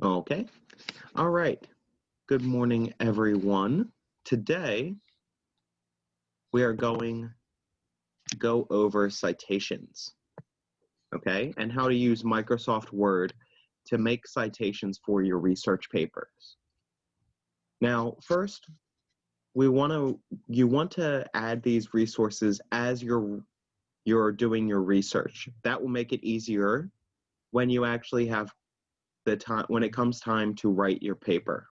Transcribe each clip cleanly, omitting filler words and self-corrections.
Okay. All right. Good morning, everyone. Today, we are going to go over citations, okay, and how to use Microsoft Word to make citations for your research papers. Now, first, you want to add these resources as you're doing your research. That will make it easier when you actually have the time, when it comes time to write your paper,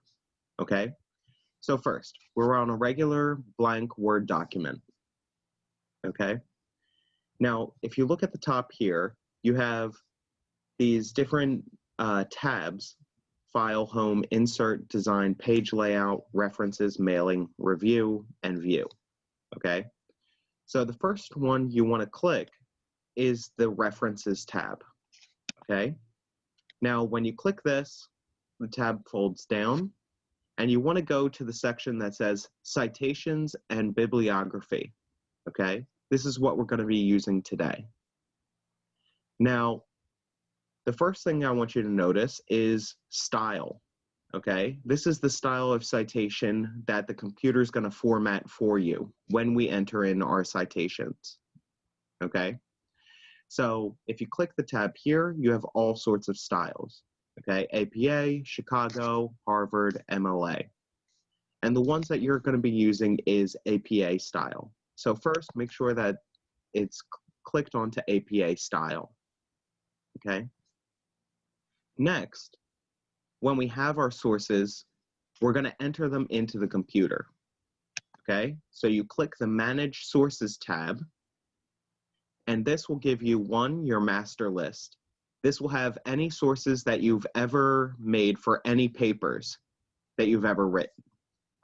okay? So first, we're on a regular blank Word document, okay? Now, if you look at the top here, you have these different tabs: File, Home, Insert, Design, Page Layout, References, Mailing, Review, and View, okay? So the first one you want to click is the References tab, okay? Now, when you click this, the tab folds down, and you want to go to the section that says Citations and Bibliography, okay? This is what we're going to be using today. Now, the first thing I want you to notice is style, okay? This is the style of citation that the computer is going to format for you when we enter in our citations, okay? So if you click the tab here, you have all sorts of styles, okay? APA, Chicago, Harvard, MLA. And the ones that you're going to be using is APA style. So first, make sure that it's clicked onto APA style, okay? Next, when we have our sources, we're going to enter them into the computer, okay? So you click the Manage Sources tab, and this will give you, one, your master list. This will have any sources that you've ever made for any papers that you've ever written,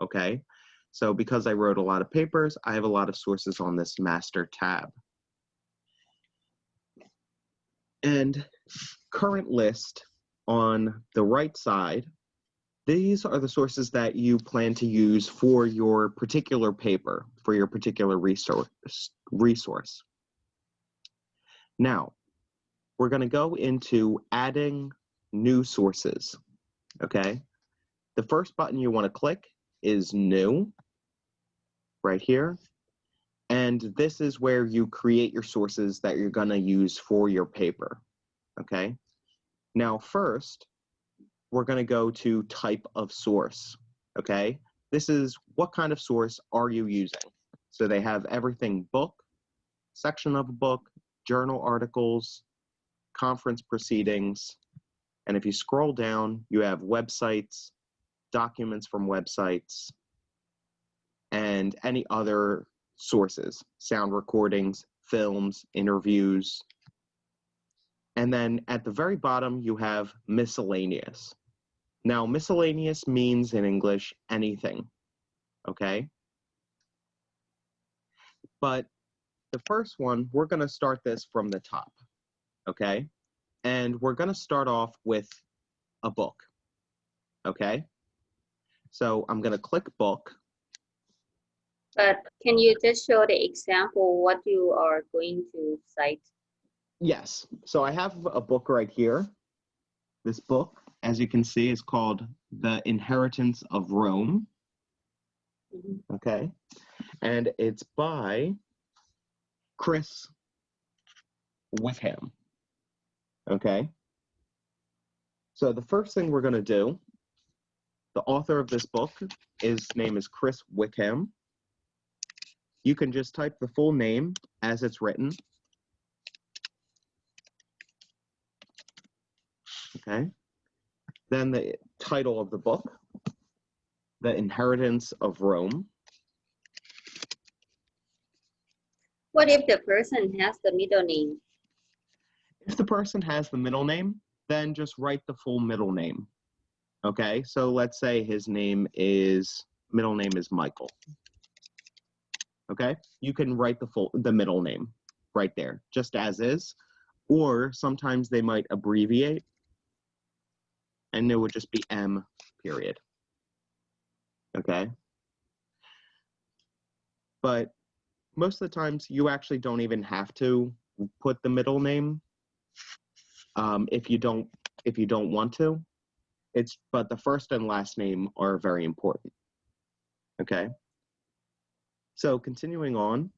okay? So because I wrote a lot of papers, I have a lot of sources on this master tab. And current list on the right side, these are the sources that you plan to use for your particular paper, for your particular resource. Now, we're going to go into adding new sources, okay? The first button you want to click is New, right here. And this is where you create your sources that you're going to use for your paper, okay? Now, first, we're going to go to Type of Source, okay? This is what kind of source are you using? So they have everything: book, section of a book, journal articles, conference proceedings, and if you scroll down, you have websites, documents from websites, and any other sources: sound recordings, films, interviews. And then at the very bottom, you have miscellaneous. Now, miscellaneous means in English anything, okay? But the first one, we're going to start this from the top, okay? And we're going to start off with a book, okay? So I'm going to click Book. But can you just show the example what you are going to cite? Yes. So I have a book right here. This book, as you can see, is called The Inheritance of Rome, okay? And it's by Chris Wickham, okay? So the first thing we're going to do, the author of this book, his name is Chris Wickham. You can just type the full name as it's written, okay? Then the title of the book, The Inheritance of Rome. What if the person has the middle name? If the person has the middle name, then just write the full middle name, okay? So let's say his middle name is Michael, okay? You can write the middle name right there, just as is, or sometimes they might abbreviate, and it would just be M, period, okay? But most of the times, you actually don't even have to put the middle name if you don't want to. But the first and last name are very important. Okay. So continuing on,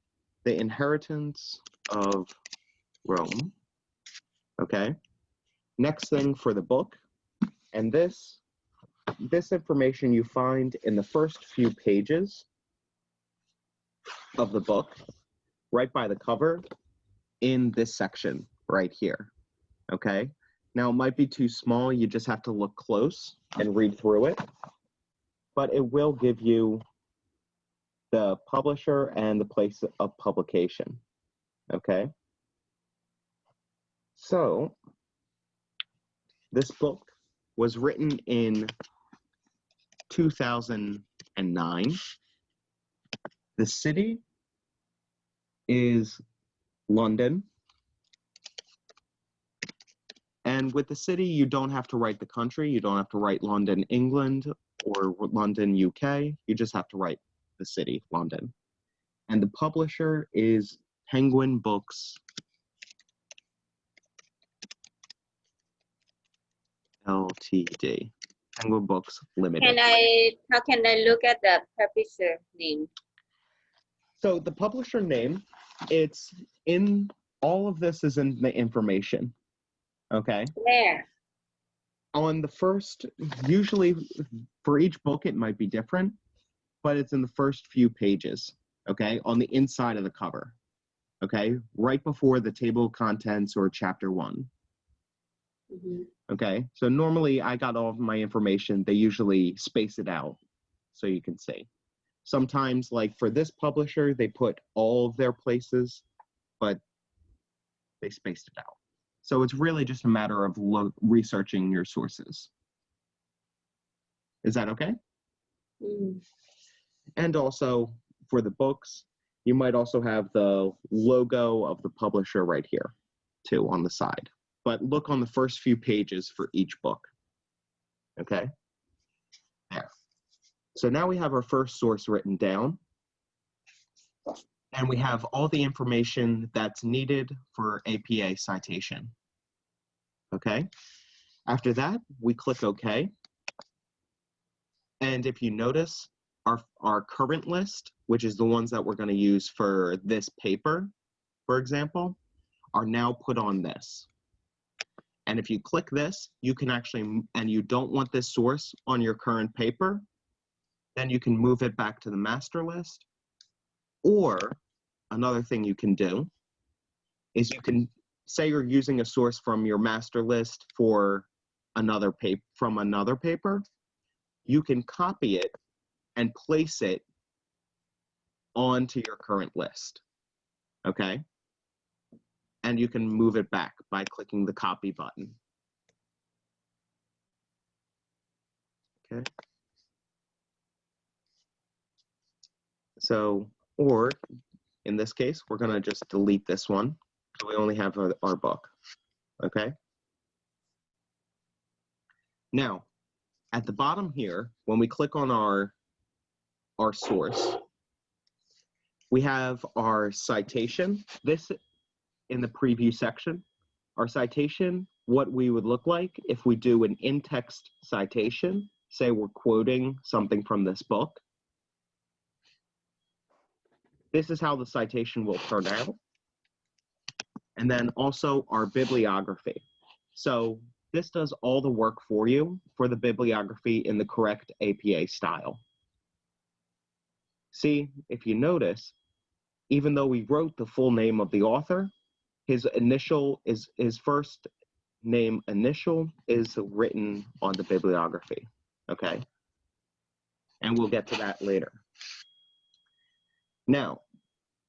the inheritance of Rome. Okay. Next thing for the book, and this information you find in the first few pages of the book, right by the cover, in this section right here. Okay. Now it might be too small. You just have to look close and read through it, but it will give you the publisher and the place of publication. Okay. So this book was written in 2009. The city is London. And with the city, you don't have to write the country. You don't have to write London, England, or London, UK. You just have to write the city, London. And the publisher is Penguin Books Ltd. Penguin Books Limited. How can I look at the publisher name? So the publisher name, it's in, all of this is in the information. Okay. Where? On the first, usually for each book, it might be different, but it's in the first few pages, okay, on the inside of the cover, okay, right before the table of contents or chapter 1. Mm-hmm. Okay, so normally I got all of my information, they usually space it out so you can see. Sometimes, like for this publisher, they put all of their places, but they spaced it out. So it's really just a matter of researching your sources. Is that okay? Mm. And also for the books, you might also have the logo of the publisher right here too on the side. But look on the first few pages for each book. Okay? There. So now we have our first source written down. And we have all the information that's needed for APA citation. Okay? After that, we click OK. And if you notice, our current list, which is the ones that we're going to use for this paper, for example, are now put on this. And if you click this, you can actually, and you don't want this source on your current paper, then you can move it back to the master list. Or another thing you can do is you can say you're using a source from your master list for another paper, from another paper, you can copy it and place it onto your current list, okay? And you can move it back by clicking the copy button. Okay. So, or in this case, we're gonna just delete this one. So we only have our book, okay? Now, at the bottom here, when we click on our source, we have our citation. This in the preview section. Our citation, what we would look like if we do an in-text citation, say we're quoting something from this book. This is how the citation will turn out. And then also our bibliography. So this does all the work for you for the bibliography in the correct APA style. See, if you notice, even though we wrote the full name of the author, his initial is his first name initial is written on the bibliography, okay? And we'll get to that later. Now,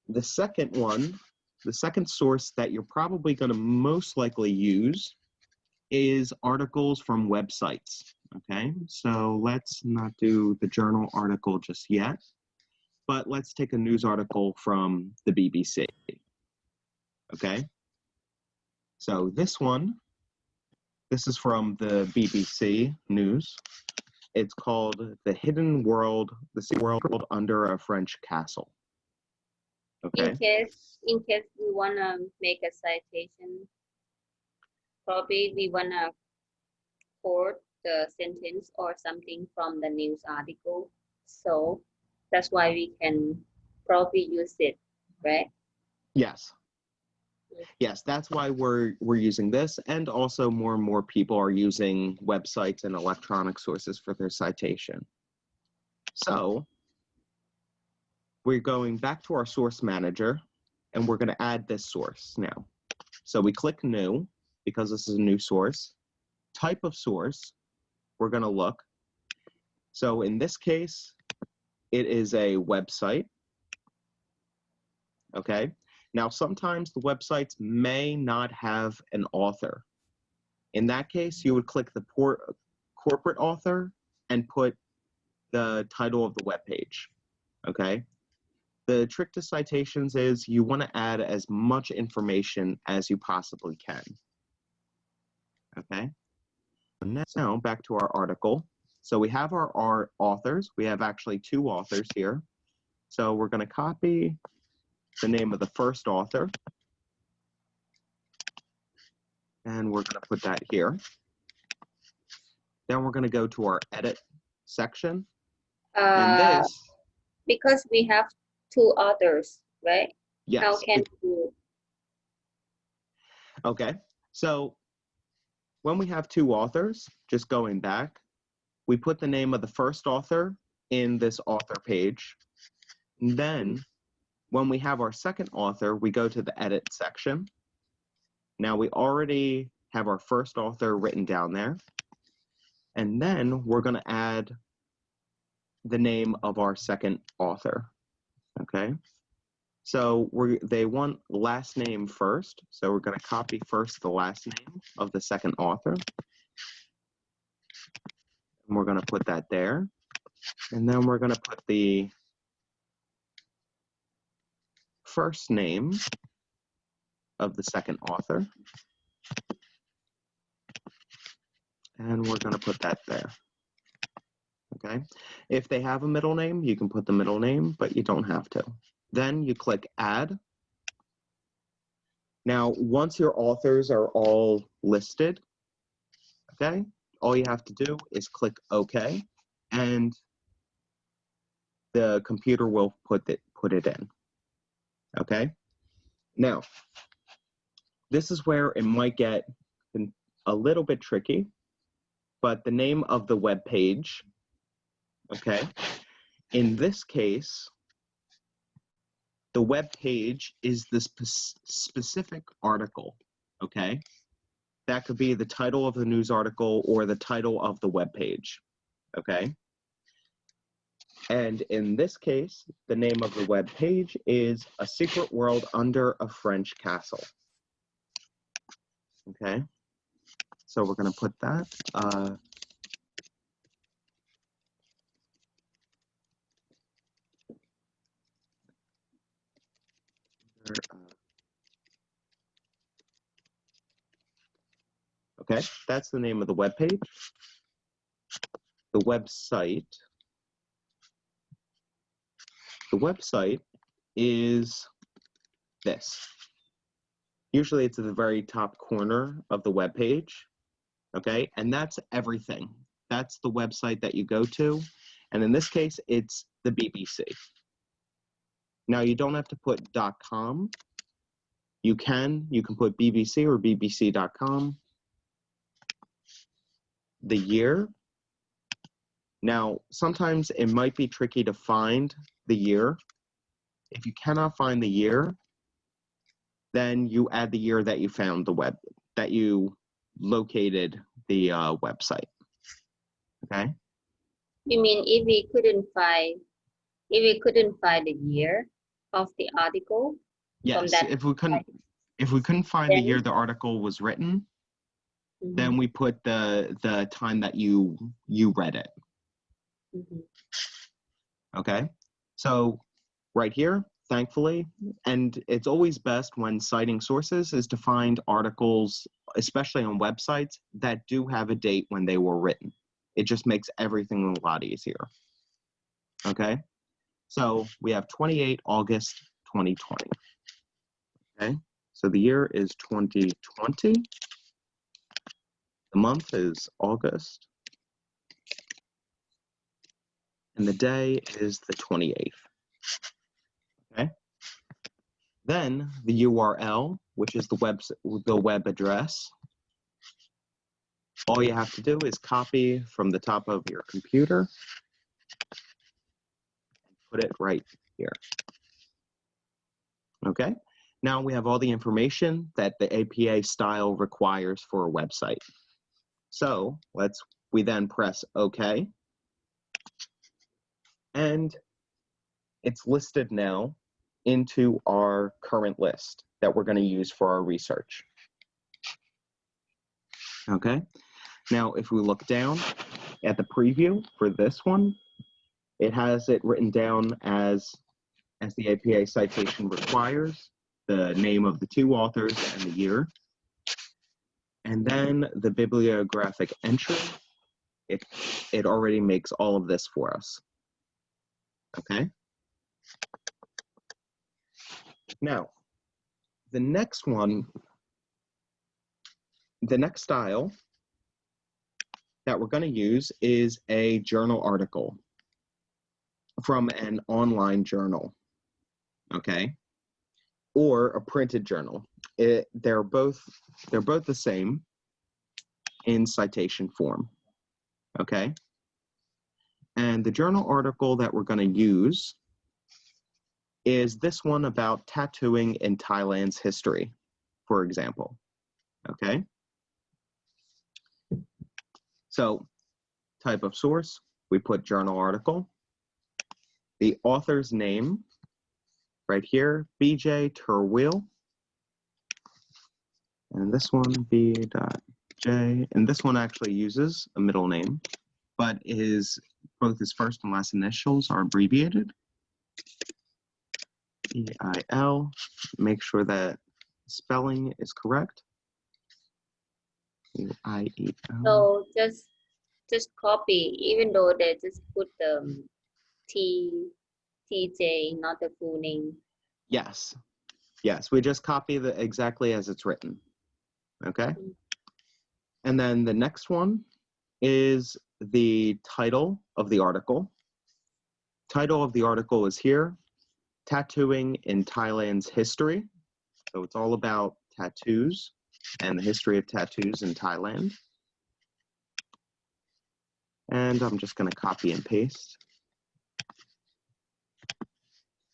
the second one, the second source that you're probably going to most likely use is articles from websites, okay? So let's not do the journal article just yet, but let's take a news article from the BBC, okay? So this one, this is from the BBC News. It's called The Hidden World, the Secret World Under a French Castle. Okay. In case we wanna make a citation, probably we wanna quote the sentence or something from the news article. So that's why we can probably use it, right? Yes. Yes, that's why we're using this, and also more and more people are using websites and electronic sources for their citation. So we're going back to our source manager, and we're going to add this source now. So we click new, because this is a new source. Type of source, we're going to look. So in this case, it is a website. Okay. Now, sometimes the websites may not have an author. In that case, you would click the corporate author and put the title of the web page. Okay. The trick to citations is you want to add as much information as you possibly can. Okay. Now back to our article. So we have our authors. We have actually two authors here. So we're going to copy the name of the first author, and we're going to put that here. Then we're going to go to our edit section, and this, because we have two authors, right? yes. How can you? Okay, so when we have two authors, just going back, we put the name of the first author in this author page. And then when we have our second author, we go to the edit section. Now we already have our first author written down there. And then we're going to add the name of our second author. Okay. So they want last name first. So we're going to copy first the last name of the second author. And we're going to put that there. And then we're going to put the first name of the second author. And we're going to put that there. Okay. If they have a middle name, you can put the middle name, but you don't have to. Then you click add. Now, once your authors are all listed, okay, all you have to do is click OK, and the computer will put it in. Okay. Now, this is where it might get a little bit tricky, but the name of the web page, okay, in this case, the web page is the specific article, okay? That could be the title of the news article or the title of the web page, okay? And in this case, the name of the web page is A Secret World Under a French Castle, okay? So we're going to put that. Okay, that's the name of the web page. The website is this. Usually it's at the very top corner of the web page, okay? And that's everything. That's the website that you go to. And in this case, it's the BBC. Now, you don't have to put .com. You can put BBC or bbc.com. The year. Now, sometimes it might be tricky to find the year. If you cannot find the year, then you add the year that you found that you located the website. Okay. You mean if we couldn't find the year of the article? Yes. If we couldn't find the year the article was written, then we put the time that you read it. Okay. So right here, thankfully, and it's always best when citing sources is to find articles, especially on websites, that do have a date when they were written. It just makes everything a lot easier. Okay. So we have 28 August 2020. Okay. So the year is 2020. The month is August. and the day is the 28th. Okay. Then the URL, which is the web address. All you have to do is copy from the top of your computer and put it right here. Okay. Now we have all the information that the APA style requires for a website. So we then press OK. And it's listed now into our current list that we're going to use for our research. Okay. Now, if we look down at the preview for this one, it has it written down as the APA citation requires, the name of the two authors and the year. And then the bibliographic entry, it already makes all of this for us. Okay. Now, the next style that we're going to use is a journal article from an online journal, okay, or a printed journal. They're both the same in citation form, okay. And the journal article that we're going to use is this one about tattooing in Thailand's history, for example, okay. So, type of source, we put journal article. The author's name, right here, BJ Turwheel. And this one, B.J. And this one actually uses a middle name, but both his first and last initials are abbreviated. E-I-L. Make sure that spelling is correct. U-I-E-L. So just copy, even though they just put the TJ, not the full name. Yes. Yes, we just copy exactly as it's written. Okay? And then the next one is the title of the article. Title of the article is here, Tattooing in Thailand's History. So it's all about tattoos and the history of tattoos in Thailand. And I'm just going to copy and paste.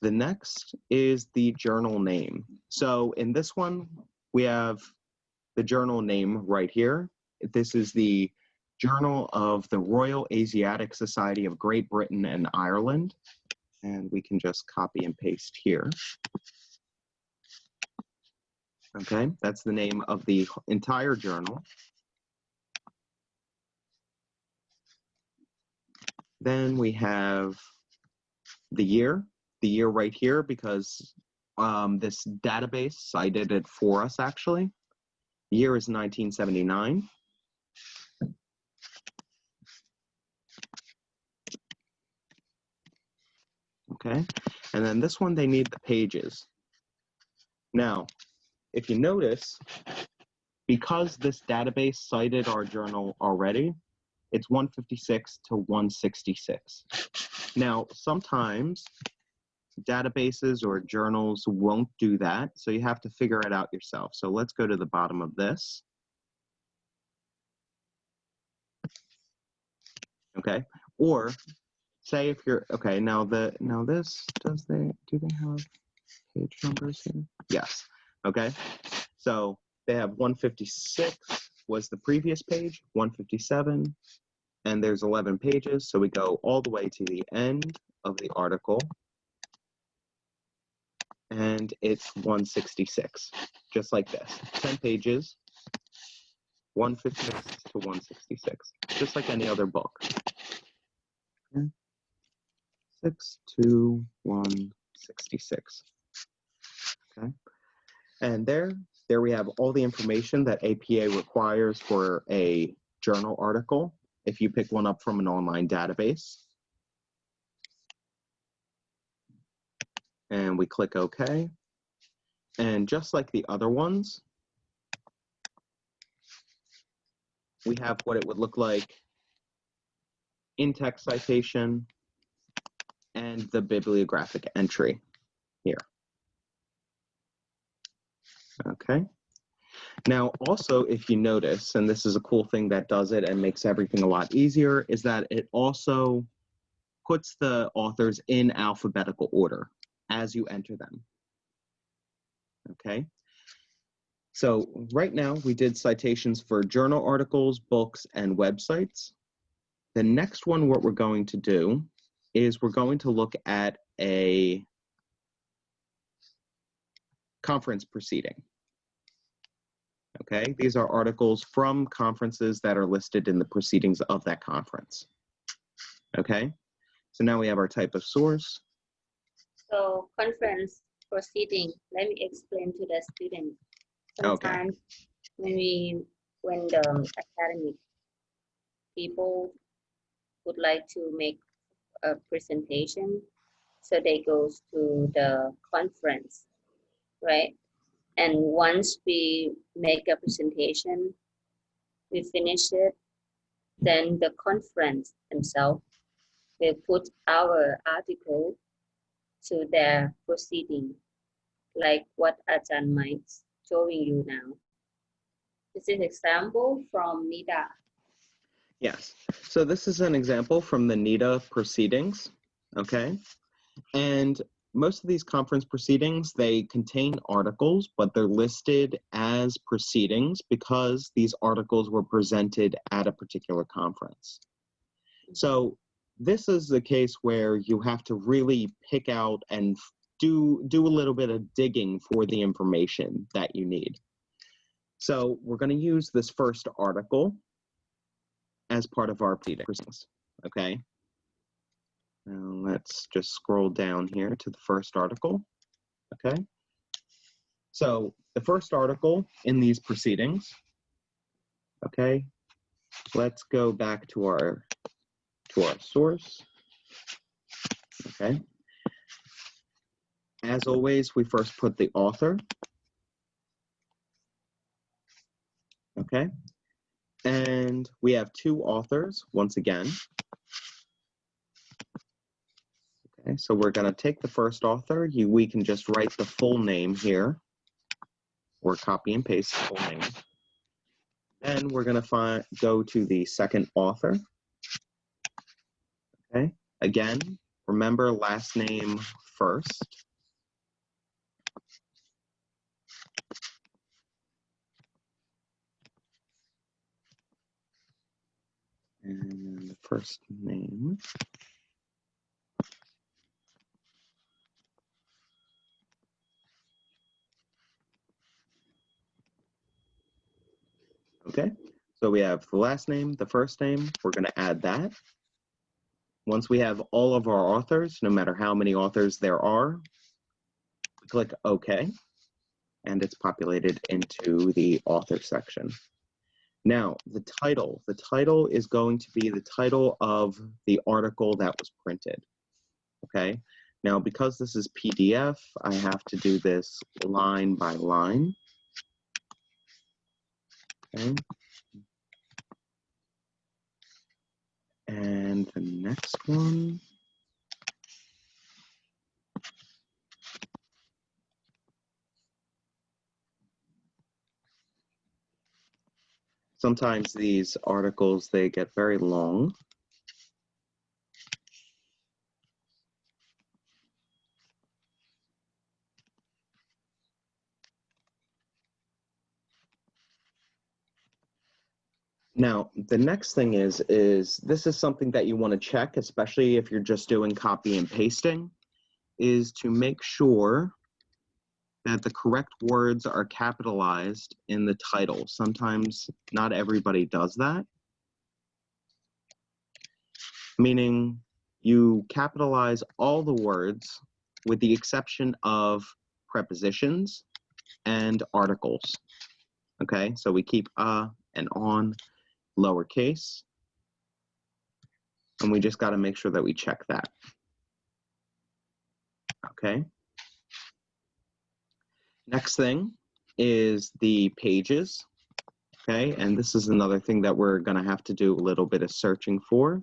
The next is the journal name. So in this one, we have the journal name right here. This is the Journal of the Royal Asiatic Society of Great Britain and Ireland. And we can just copy and paste here. Okay, that's the name of the entire journal. Then we have the year right here, because this database cited it for us actually. The year is 1979. Okay, and then this one, they need the pages. Now, if you notice, because this database cited our journal already, it's 156 to 166. Now, sometimes databases or journals won't do that, so you have to figure it out yourself. So let's go to the bottom of this. Okay, or say if you're okay. Now this do they have page numbers here? Yes. Okay, so they have 156 was the previous page, 157, and there's 11 pages. So we go all the way to the end of the article, and it's 166, just like this. 10 pages, 156 to 166, just like any other book. Okay. 6 to 166. Okay, and there we have all the information that APA requires for a journal article if you pick one up from an online database. And we click OK. And just like the other ones, we have what it would look like in-text citation, and the bibliographic entry here. Okay. Now, also, if you notice, and this is a cool thing that does it and makes everything a lot easier, is that it also puts the authors in alphabetical order as you enter them. Okay. So right now we did citations for journal articles, books, and websites. The next one, what we're going to do is we're going to look at a conference proceeding. Okay, these are articles from conferences that are listed in the proceedings of that conference. Okay, so now we have our type of source. So conference proceeding, let me explain to the student. Sometimes when the academic people would like to make a presentation, so they goes to the conference, right? And once we make a presentation, we finish it, then the conference themselves will put our article to their proceeding, like what Ajahn Mike's showing you now. This is an example from NIDA. Yes, so this is an example from the NIDA proceedings, okay? And most of these conference proceedings, they contain articles, but they're listed as proceedings because these articles were presented at a particular conference. So this is the case where you have to really pick out and do a little bit of digging for the information that you need. So we're going to use this first article as part of our proceedings, okay? Now let's just scroll down here to the first article, okay? So the first article in these proceedings, okay? Let's go back to our source, okay? As always, we first put the author, okay? And we have two authors, once again. Okay, so we're going to take the first author. We can just write the full name here, or copy and paste the full name. Then we're going to go to the second author. Okay, again, remember last name first. And the first name. Okay, so we have the last name, the first name. We're going to add that. Once we have all of our authors, no matter how many authors there are, click OK, and it's populated into the author section. Now, the title is going to be the title of the article that was printed, okay? Now, because this is PDF, I have to do this line by line, okay? And the next one, sometimes these articles, they get very long. Now, the next thing is this is something that you want to check, especially if you're just doing copy and pasting, is to make sure that the correct words are capitalized in the title. Sometimes not everybody does that, meaning you capitalize all the words with the exception of prepositions and articles. Okay, so we keep and on lowercase, and we just got to make sure that we check that. Okay. Next thing is the pages. Okay, and this is another thing that we're going to have to do a little bit of searching for.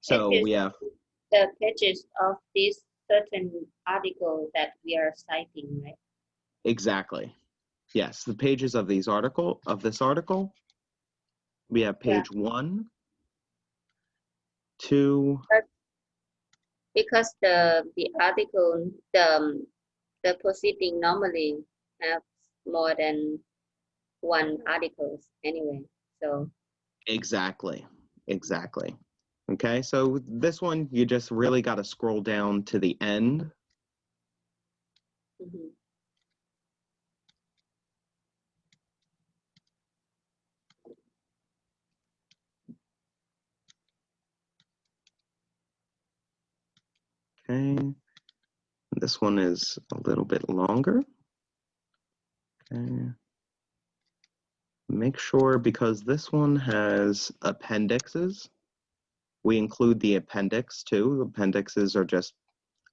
So we have, the pages of this certain article that we are citing, right? Exactly. Yes, the pages of this article, we have Yeah, page 1, 2. but because the article, the proceeding normally have more than one articles anyway. So Exactly. Exactly. Okay, so this one, you just really got to scroll down to the end. mhm. Okay, this one is a little bit longer. Okay. Make sure, because this one has appendixes, we include the appendix too. Appendixes are just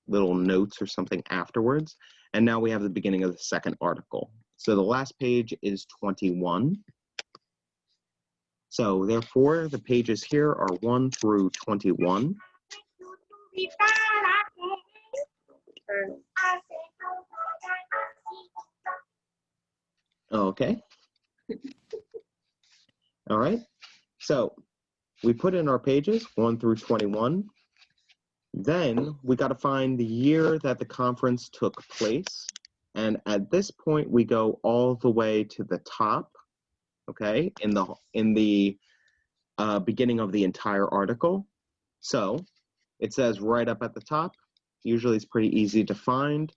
little notes or something afterwards. And now we have the beginning of the second article. So the last page is 21. So therefore, the pages here are 1 through 21. Okay. All right. So we put in our pages 1 through 21. Then we got to find the year that the conference took place. And at this point, we go all the way to the top, okay, in the beginning of the entire article. So it says right up at the top, usually it's pretty easy to find,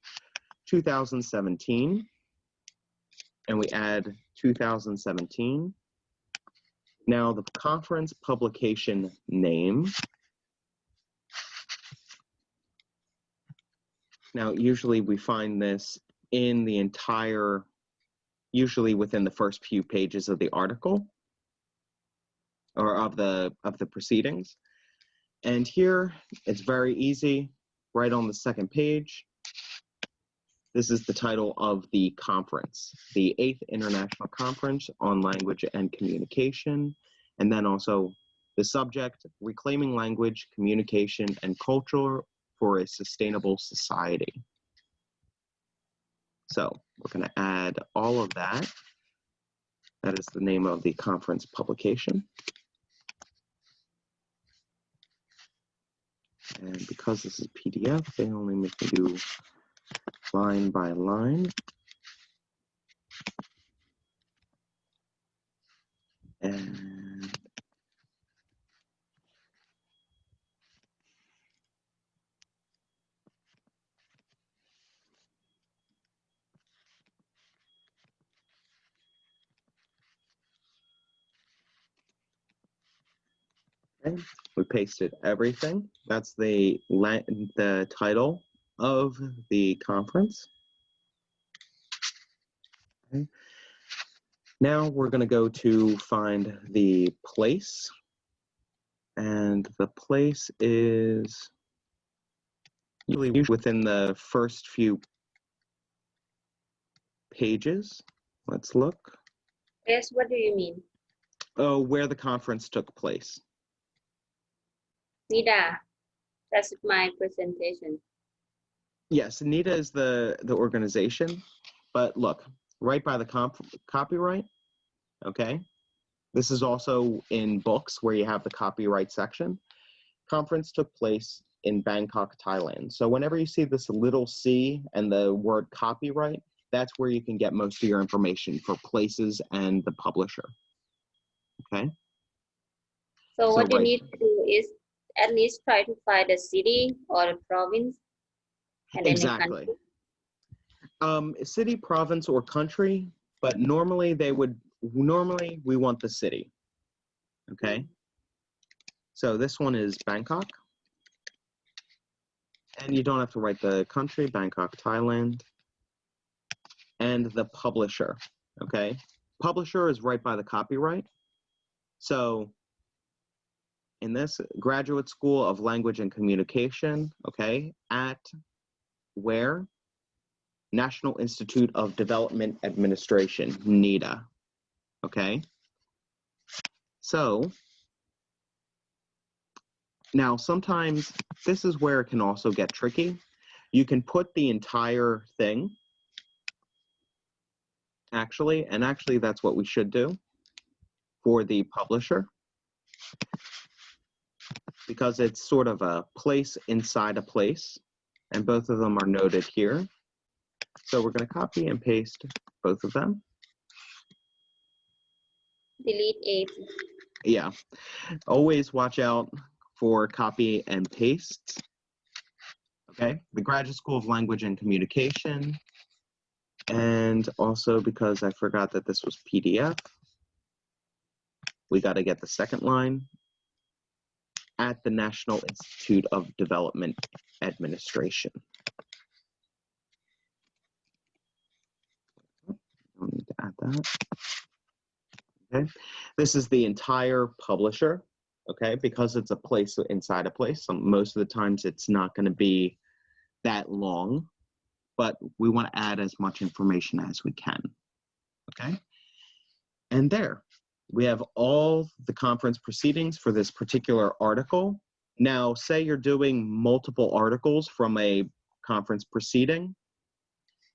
2017, and we add 2017. Now the conference publication name. Now usually we find this in the entire, usually within the first few pages of the article or of the proceedings. And here it's very easy, right on the second page. This is the title of the conference, the 8th International Conference on Language and Communication, and then also the subject, Reclaiming Language, Communication, and Culture for a Sustainable Society. So we're going to add all of that. That is the name of the conference publication. And because this is PDF, they only make me do line by line. And okay, we pasted everything. That's the title of the conference. Okay. Now we're going to go to find the place. And the place is usually within the first few pages. Let's look. Yes, what do you mean? Oh, where the conference took place. Nida, that's my presentation. Yes, NITA is the organization, but look, right by the copyright, okay? This is also in books where you have the copyright section. Conference took place in Bangkok, Thailand. So whenever you see this little C and the word copyright, that's where you can get most of your information for places and the publisher, okay? So what you right, need to do is at least try to find the city or the province and then the exactly. country. City, province, or country, but normally we want the city, okay? So this one is Bangkok. And you don't have to write the country, Bangkok, Thailand. And the publisher, okay? Publisher is right by the copyright. So in this, Graduate School of Language and Communication, okay, at where? National Institute of Development Administration, NIDA, okay? So Now, sometimes this is where it can also get tricky. You can put the entire thing, actually, and actually that's what we should do for the publisher, because it's sort of a place inside a place, and both of them are noted here. So we're going to copy and paste both of them. Delete 8. Yeah, always watch out for copy and pastes. Okay, the Graduate School of Language and Communication, and also because I forgot that this was PDF, we got to get the second line, at the National Institute of Development Administration. Don't need to add that. Okay, this is the entire publisher. Okay, because it's a place inside a place. So most of the times it's not going to be that long, but we want to add as much information as we can. Okay, and there we have all the conference proceedings for this particular article. Now, say you're doing multiple articles from a conference proceeding,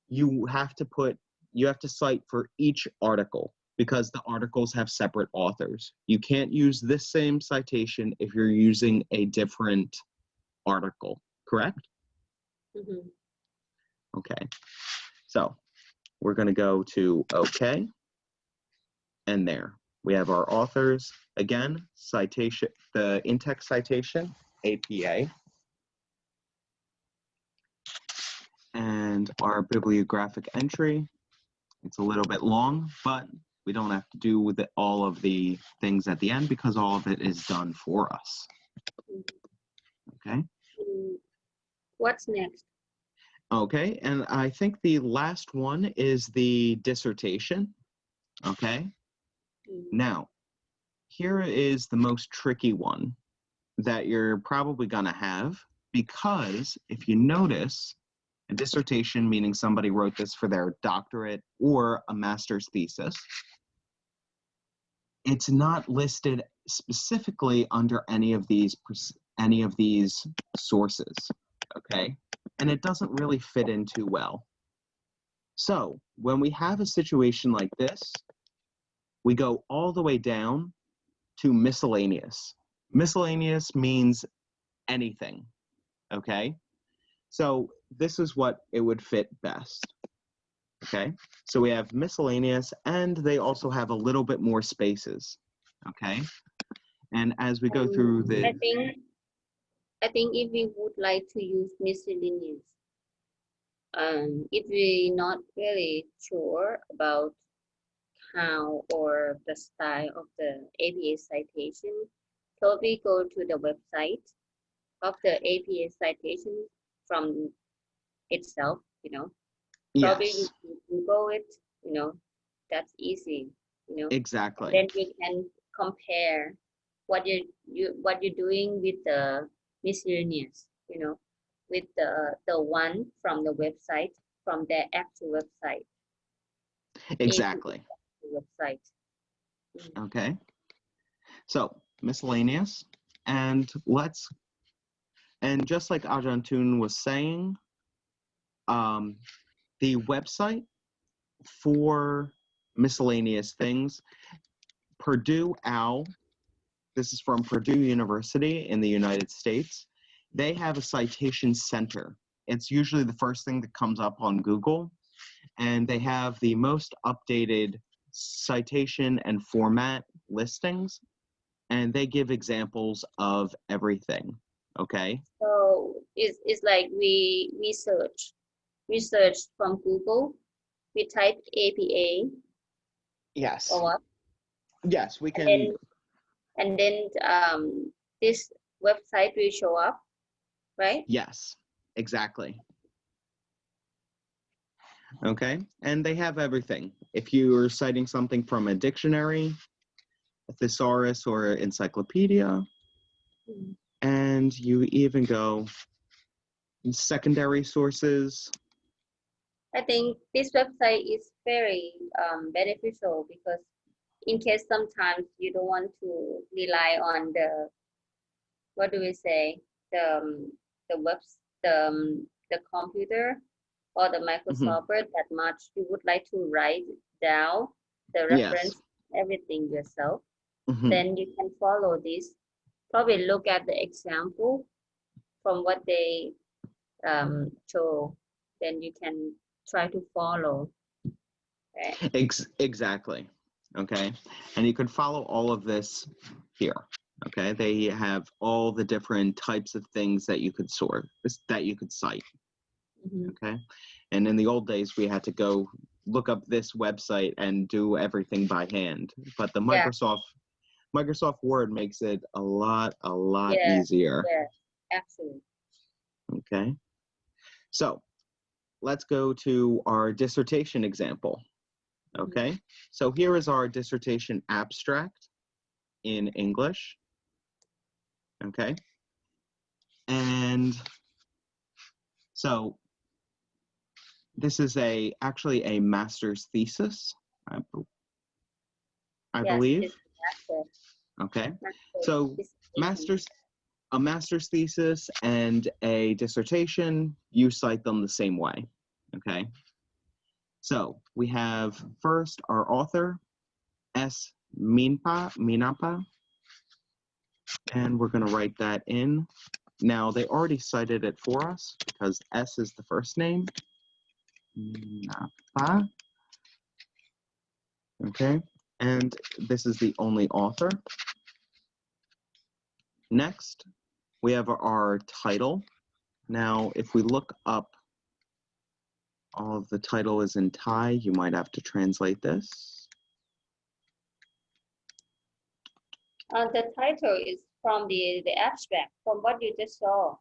you have to cite for each article because the articles have separate authors. You can't use this same citation if you're using a different article, correct? Mm-hmm. Okay, so we're going to go to OK, and there we have our authors. Again, citation, the in-text citation, APA, and our bibliographic entry. It's a little bit long, but we don't have to do with all of the things at the end because all of it is done for us. Okay. What's next? Okay, and I think the last one is the dissertation. Okay. Now, here is the most tricky one that you're probably gonna have, because if you notice, a dissertation, meaning somebody wrote this for their doctorate or a master's thesis, it's not listed specifically under any of these sources, okay? And it doesn't really fit in too well. So when we have a situation like this, we go all the way down to miscellaneous. Miscellaneous means anything, okay? So this is what it would fit best, okay? So we have miscellaneous, and they also have a little bit more spaces, okay? And as we go through the... I think if we would like to use miscellaneous, if we're not really sure about how or the style of the APA citation, so we go to the website of the APA citation from itself, probably Yes, you Google it, that's easy, exactly. then we can compare what you're doing with the miscellaneous, with the one from the website, from their actual website. Exactly. Website. Okay. So miscellaneous, and just like Ajahn was saying, the website for miscellaneous things, Purdue OWL, this is from Purdue University in the United States, they have a citation center. It's usually the first thing that comes up on Google, and they have the most updated citation and format listings, and they give examples of everything, okay? So it's like we search from Google, we type APA. Yes. Or what? Yes, we can. And then this website will show up, right? Yes, exactly. Okay, and they have everything. If you are citing something from a dictionary, a thesaurus, or encyclopedia, and you even go in secondary sources. I think this website is very beneficial because in case sometimes you don't want to rely on what do we say? The web, the computer or the Hmm. Microsoft Word that much. You would like to write down the Yes. reference, everything yourself. Hmm. Then you can follow this. Probably look at the example from what they show. Then you can try to follow. Right? Exactly. Okay. And you could follow all of this here. Okay. They have all the different types of things that you could sort, that you could cite. Mm-hmm. Okay. And in the old days, we had to go look up this website and do everything by hand. But the Yeah, Microsoft Word makes it a lot yeah, easier. yeah, absolutely. Okay. So let's go to our dissertation example. Mm-hmm. Okay. So here is our dissertation abstract in English. Okay. And so this is actually a master's thesis, I Yes, believe. it's master, Okay. master So dissertation. master's a master's thesis and a dissertation, you cite them the same way. Okay. So we have first our author, S. Minapa, and we're going to write that in. Now, they already cited it for us because S is the first name. Minapa. Okay. And this is the only author. Next, we have our title. Now, if we look up all of the title is in Thai, you might have to translate this. The title is from the abstract, from what you just saw.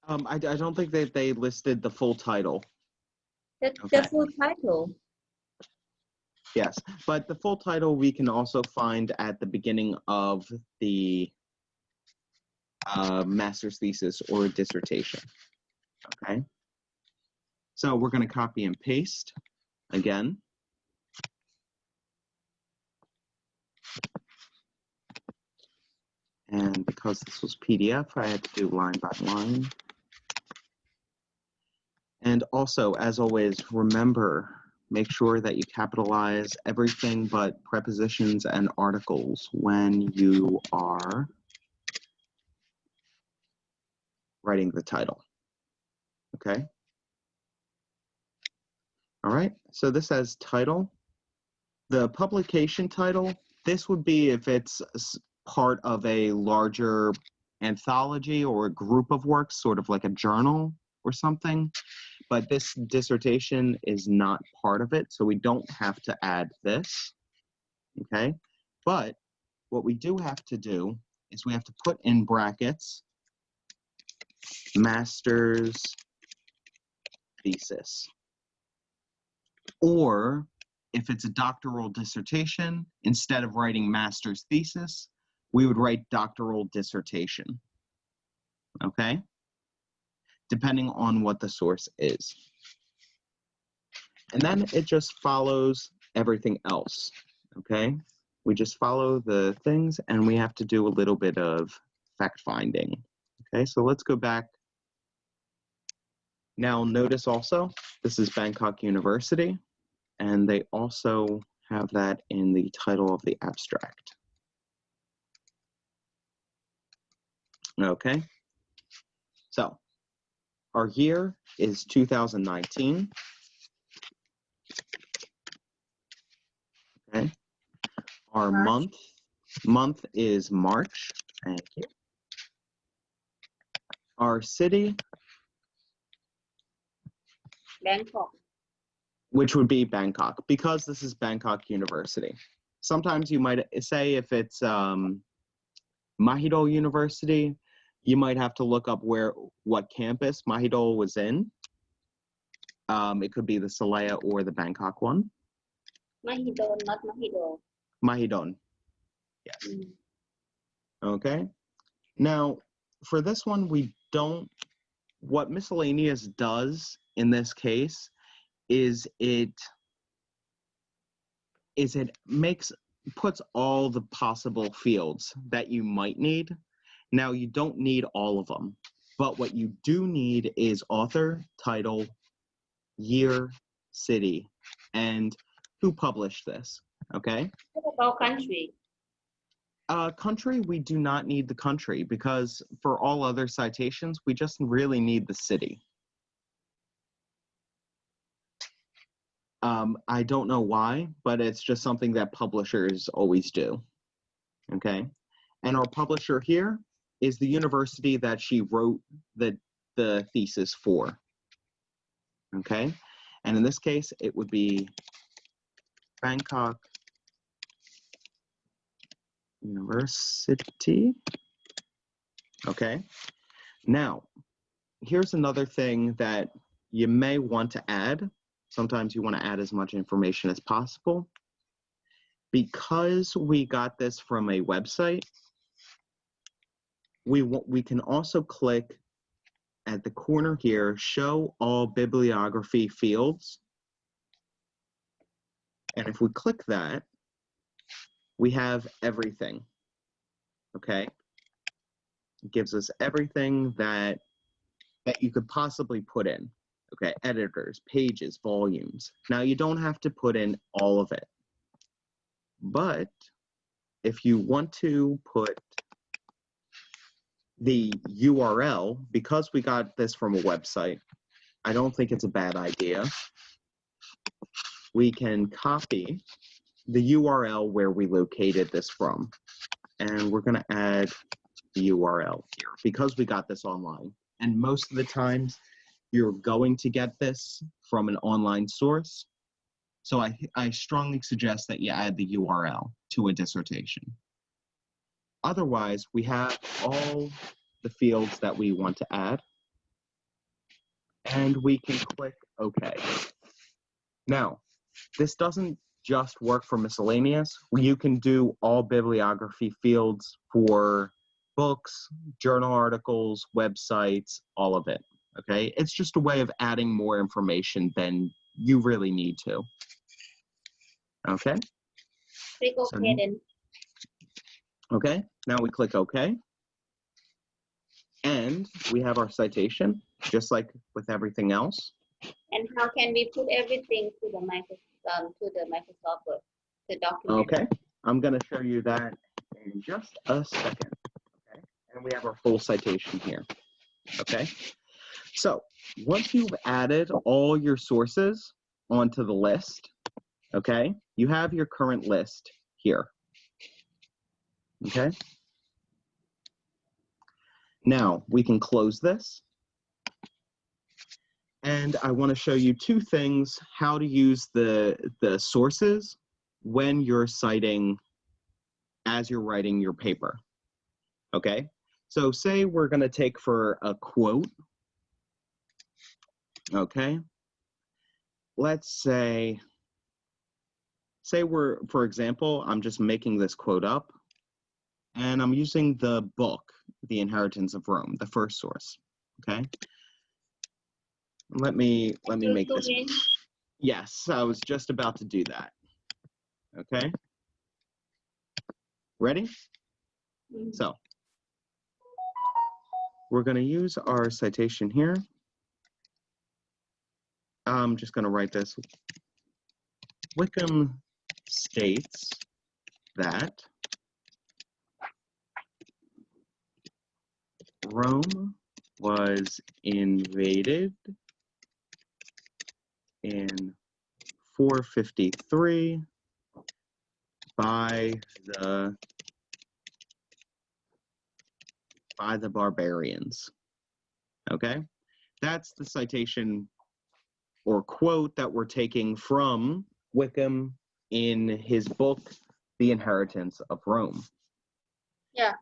I don't think that they listed the full title. The Okay. full title. Yes, but the full title we can also find at the beginning of the master's thesis or dissertation. Okay. So we're going to copy and paste again. And because this was PDF, I had to do line by line. And also, as always, remember, make sure that you capitalize everything but prepositions and articles when you are writing the title. Okay? All right, so this has title. The publication title, this would be if it's part of a larger anthology or a group of works, sort of like a journal or something. But this dissertation is not part of it, so we don't have to add this, okay? But what we do have to do is we have to put in brackets master's thesis. Or if it's a doctoral dissertation, instead of writing master's thesis, we would write doctoral dissertation, okay? Depending on what the source is. And then it just follows everything else, okay? We just follow the things and we have to do a little bit of fact finding. Okay, so let's go back. Now notice also, this is Bangkok University, and they also have that in the title of the abstract. Okay, so our year is 2019. Okay, our March. month is March. Thank you. Our city, Bangkok. which would be Bangkok, because this is Bangkok University. Sometimes you might say if it's Mahidol University, you might have to look up what campus Mahidol was in. It could be the Salaya or the Bangkok one. Mahidol, not Mahidol. Mahidol, yes. Mm. Okay. Now, for this one, what miscellaneous does in this case is it makes puts all the possible fields that you might need. Now, you don't need all of them, but what you do need is author, title, year, city, and who published this, okay? What about country? Country, we do not need the country because for all other citations, we just really need the city. I don't know why, but it's just something that publishers always do, okay? And our publisher here is the university that she wrote the thesis for, okay? And in this case, it would be Bangkok University, okay? Now, here's another thing that you may want to add. Sometimes you want to add as much information as possible. Because we got this from a website, we can also click at the corner here, show all bibliography fields. And if we click that, we have everything, okay? It gives us everything that you could possibly put in. Okay, editors, pages, volumes. Now, you don't have to put in all of it, but if you want to put the URL, because we got this from a website, I don't think it's a bad idea. We can copy the URL where we located this from, and we're going to add the URL here because we got this online. And most of the times, you're going to get this from an online source. So I strongly suggest that you add the URL to a dissertation. Otherwise, we have all the fields that we want to add, and we can click OK. Now, this doesn't just work for miscellaneous. You can do all bibliography fields for books, journal articles, websites, all of it. Okay, it's just a way of adding more information than you really need to. Okay. Click OK then. Okay, now we click OK. And we have our citation, just like with everything else. And how can we put everything to the Microsoft Word, the document? Okay, I'm going to show you that in just a second. Okay, and we have our full citation here. Okay. So once you've added all your sources onto the list, okay, you have your current list here. Okay. Now we can close this. And I want to show you two things, how to use the sources when you're citing as you're writing your paper. Okay. So say we're going to take for a quote. Okay, let's say we're, for example, I'm just making this quote up, and I'm using the book, The Inheritance of Rome, the first source, okay? Let me make this. Yes, I was just about to do that, okay? Ready? So, we're going to use our citation here. I'm just going to write this. Wickham states that Rome was invaded in 453 by the barbarians. Okay, that's the citation or quote that we're taking from Wickham in his book, The Inheritance of Rome. Yeah,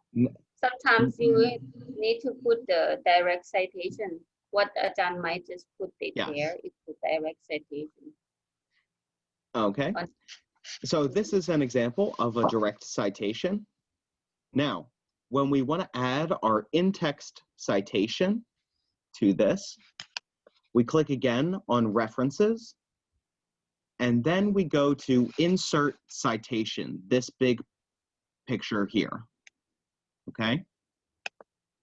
sometimes you need to put the direct citation. What Ajahn might just put it there is the direct citation. Okay, so this is an example of a direct citation. Now, when we want to add our in-text citation to this, we click again on References, And then we go to insert citation, this big picture here, okay?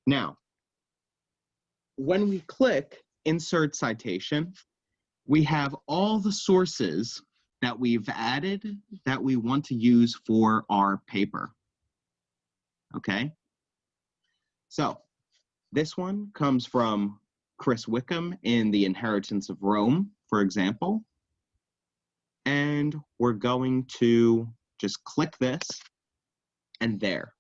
Now, when we click insert citation, we have all the sources that we've added that we want to use for our paper, okay? So this one comes from Chris Wickham in The Inheritance of Rome, for example. And we're going to just click this, and there,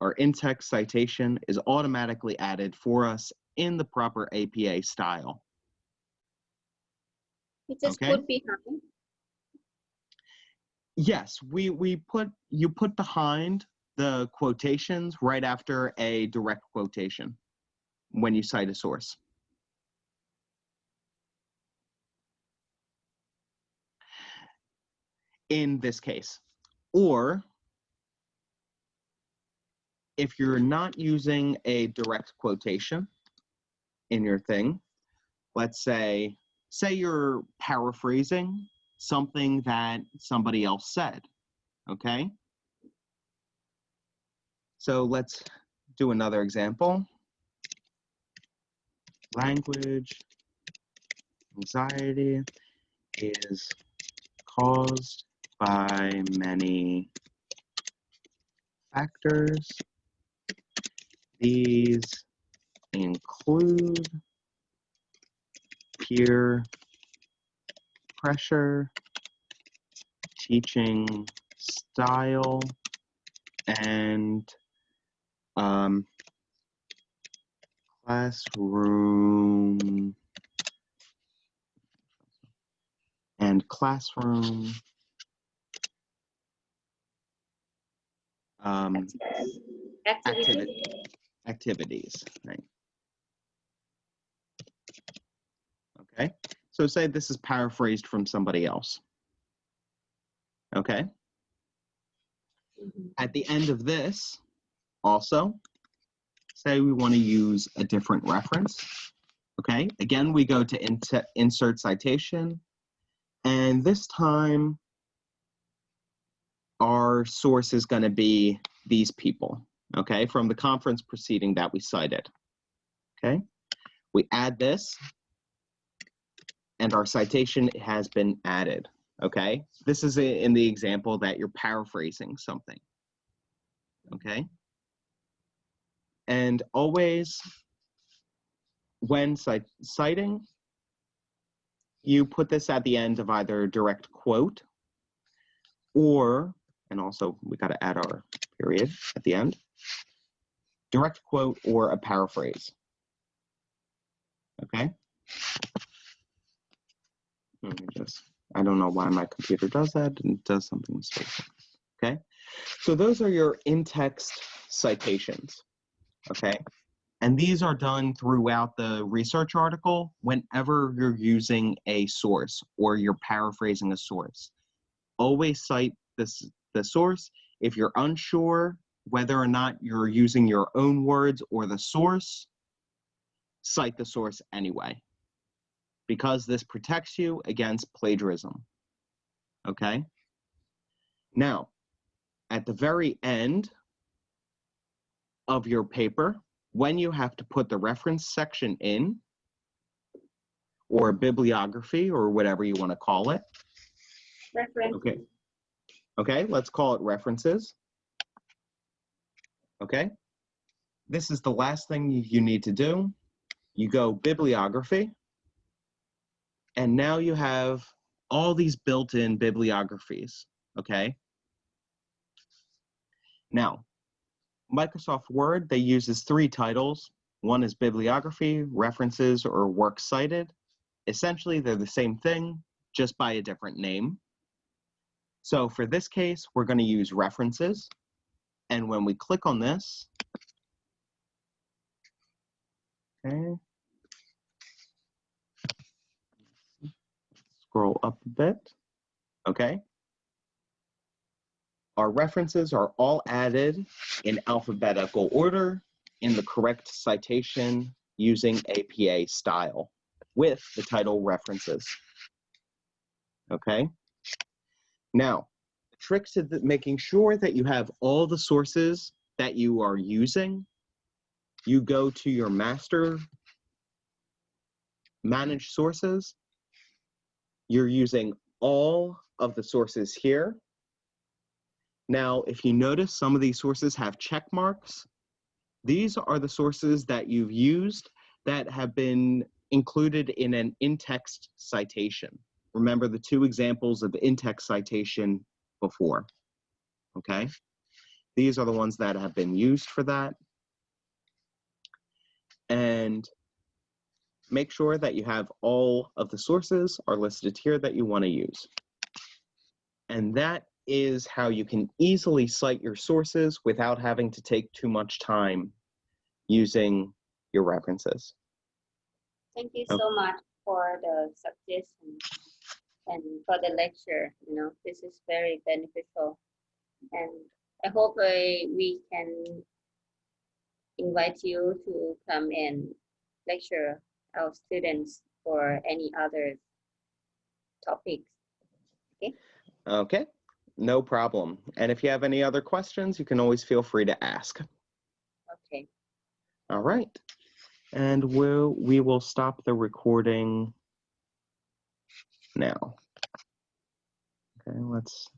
our in-text citation is automatically added for us in the proper APA style. You just Okay? put behind. Yes, you put behind the quotations right after a direct quotation when you cite a source. In this case. Or if you're not using a direct quotation in your thing, let's say you're paraphrasing something that somebody else said, okay? So let's do another example. Language anxiety is caused by many factors. These include peer pressure, teaching style, and classroom activities, right? Okay, so say this is paraphrased from somebody else. Okay. At the end of this, also, say we want to use a different reference. Okay, again, we go to insert citation, and this time our source is going to be these people, okay, from the conference proceeding that we cited. Okay, we add this, and our citation has been added. Okay, this is in the example that you're paraphrasing something. Okay, and always when citing, you put this at the end of either direct quote or, and also we got to add our period at the end, direct quote or a paraphrase. Okay? Let me just, I don't know why my computer does that, and it does something mistaken. Okay? So those are your in-text citations. Okay? And these are done throughout the research article whenever you're using a source or you're paraphrasing a source. Always cite the source. If you're unsure whether or not you're using your own words or the source, cite the source anyway, because this protects you against plagiarism. Okay? Now, at the very end of your paper, when you have to put the reference section in, or bibliography, or whatever you want to call it. Reference. Okay. Okay, let's call it references. Okay. This is the last thing you need to do. You go bibliography, and now you have all these built-in bibliographies. Okay. Now, Microsoft Word, they uses 3 titles. One is bibliography, references, or works cited. Essentially, they're the same thing, just by a different name. So for this case, we're going to use references. And when we click on this, okay, scroll up a bit, okay. Our references are all added in alphabetical order in the correct citation using APA style with the title references. Okay, Now, the trick to making sure that you have all the sources that you are using, you go to your master manage sources. You're using all of the sources here. Now, if you notice, some of these sources have check marks. These are the sources that you've used that have been included in an in-text citation. Remember the two examples of in-text citation before, okay? These are the ones that have been used for that. And make sure that you have all of the sources are listed here that you want to use. And that is how you can easily cite your sources without having to take too much time using your references. Thank you so much for the suggestion and for the lecture. You know, this is very beneficial. And I hope we can invite you to come and lecture our students for any other topics. Okay? Okay, no problem. And if you have any other questions, you can always feel free to ask. Okay. All right. And we will stop the recording now. Okay, let's